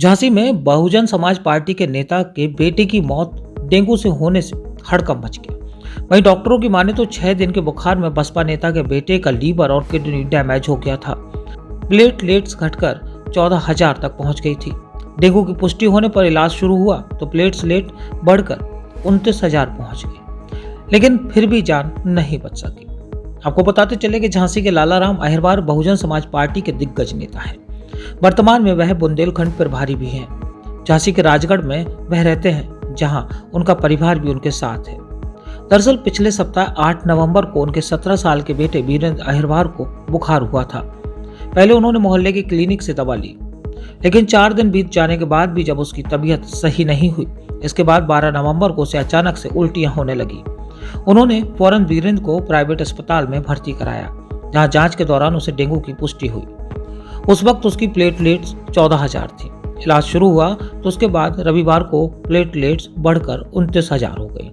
झांसी में बहुजन समाज पार्टी के नेता के बेटे की मौत डेंगू से होने से हड़कंप मच गया। वहीं डॉक्टरों की माने तो 6 दिन के बुखार में बसपा नेता के बेटे का लीवर और किडनी डैमेज हो गया था। प्लेटलेट्स घटकर 14,000 तक पहुंच गई थी। डेंगू की पुष्टि होने पर इलाज शुरू हुआ तो प्लेटलेट बढ़कर 29,000 पहुंच गई, लेकिन फिर भी जान नहीं बच सकी। आपको बताते चले कि झांसी के लालाराम अहिरवार बहुजन समाज पार्टी के दिग्गज नेता हैं। वर्तमान में वह बुंदेलखंड प्रभारी भी हैं। झांसी के राजगढ़ में वह रहते हैं, जहां उनका परिवार भी उनके साथ है। दरअसल पिछले सप्ताह 8 नवंबर को उनके 17 साल के बेटे वीरेंद्र अहिरवार को बुखार हुआ था। पहले उन्होंने मोहल्ले की क्लिनिक से दवा ली, लेकिन 4 दिन बीत जाने के बाद भी जब उसकी तबीयत सही नहीं हुई, इसके बाद 12 नवंबर को उसे अचानक से उल्टियां होने लगी। उन्होंने फौरन वीरेंद्र को प्राइवेट अस्पताल में भर्ती कराया, जहां जांच के दौरान उसे डेंगू की पुष्टि हुई। उस वक्त उसकी प्लेटलेट्स 14,000 थी। इलाज शुरू हुआ तो उसके बाद रविवार को प्लेटलेट्स बढ़कर 29,000 हो गई,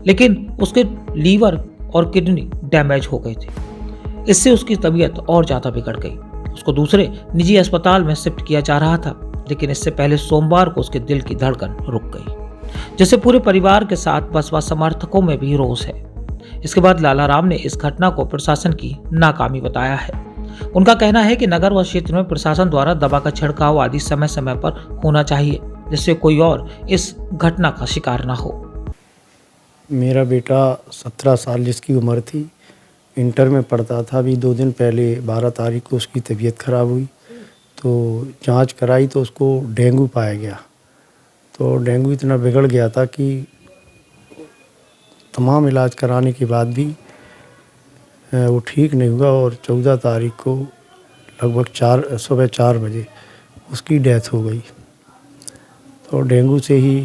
लेकिन उसके लीवर और किडनी डैमेज हो गए थे। इससे उसकी तबीयत और ज्यादा बिगड़ गई। उसको दूसरे निजी अस्पताल में शिफ्ट किया जा रहा था, लेकिन इससे पहले सोमवार को उसके दिल की धड़कन रुक गई, जिससे पूरे परिवार के साथ बसपा समर्थकों में भी रोष है। इसके बाद लालाराम ने इस घटना को प्रशासन की नाकामी बताया है। उनका कहना है कि नगर व क्षेत्र में प्रशासन द्वारा दवा का छिड़काव आदि समय समय पर होना चाहिए, जिससे कोई और इस घटना का शिकार न हो। मेरा बेटा 17 साल जिसकी उम्र थी, इंटर में पढ़ता था। अभी 2 दिन पहले 12 तारीख को उसकी तबीयत खराब हुई, तो जांच कराई तो उसको डेंगू पाया गया। तो डेंगू इतना बिगड़ गया था कि तमाम इलाज कराने के बाद भी वो ठीक नहीं हुआ और 14 तारीख को लगभग सुबह 4 बजे उसकी डेथ हो गई। तो डेंगू से ही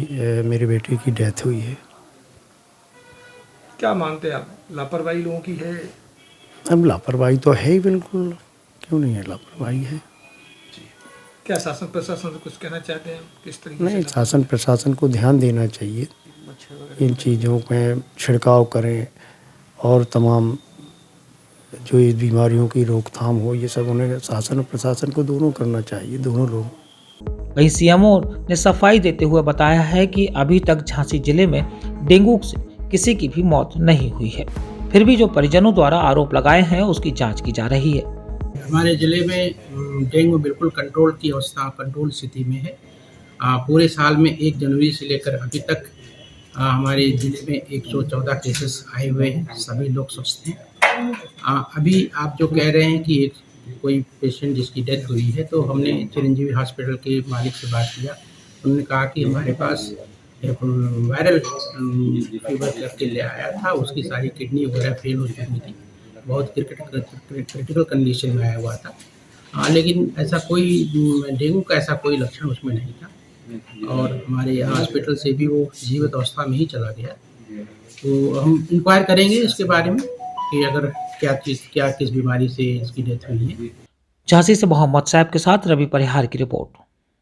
मेरे बेटे की डेथ हुई है। क्या मानते हैं आप, लापरवाही लोगों की है? अब लापरवाही तो है ही, बिल्कुल, क्यों नहीं है, लापरवाही है। क्या शासन प्रशासन से कुछ कहना चाहते हैं, किस तरीके नहीं, से? शासन प्रशासन को ध्यान देना चाहिए, इन चीज़ों में छिड़काव करें और तमाम जो इस बीमारियों की रोकथाम हो, ये सब उन्हें शासन और प्रशासन को दोनों करना चाहिए, दोनों लोग। वहीं सीएमओ ने सफाई देते हुए बताया है कि अभी तक झांसी जिले में डेंगू से किसी की भी मौत नहीं हुई है। फिर भी जो परिजनों द्वारा आरोप लगाए हैं, उसकी जांच की जा रही है। हमारे ज़िले में डेंगू बिल्कुल कंट्रोल स्थिति में है। पूरे साल में 1 जनवरी से लेकर अभी तक हमारे ज़िले में 114 केसेस आए हुए हैं। सभी लोग स्वस्थ हैं। अभी आप जो कह रहे हैं कि कोई पेशेंट जिसकी डेथ हुई है, तो हमने चिरंजीवी हॉस्पिटल के मालिक से बात किया। उन्होंने कहा कि हमारे पास एक वायरल फीवर करके ले आया था, उसकी सारी किडनी वगैरह फेल हो चुकी थी, बहुत क्रिटिकल कंडीशन में आया हुआ था। लेकिन ऐसा कोई डेंगू का ऐसा कोई लक्षण उसमें नहीं था और हमारे हॉस्पिटल से भी वो जीवित अवस्था में ही चला गया। तो हम इंक्वायर करेंगे इसके बारे में कि अगर क्या किस बीमारी से इसकी डेथ हुई है। झांसी से मोहम्मद साहब के साथ रवि परिहार की रिपोर्ट।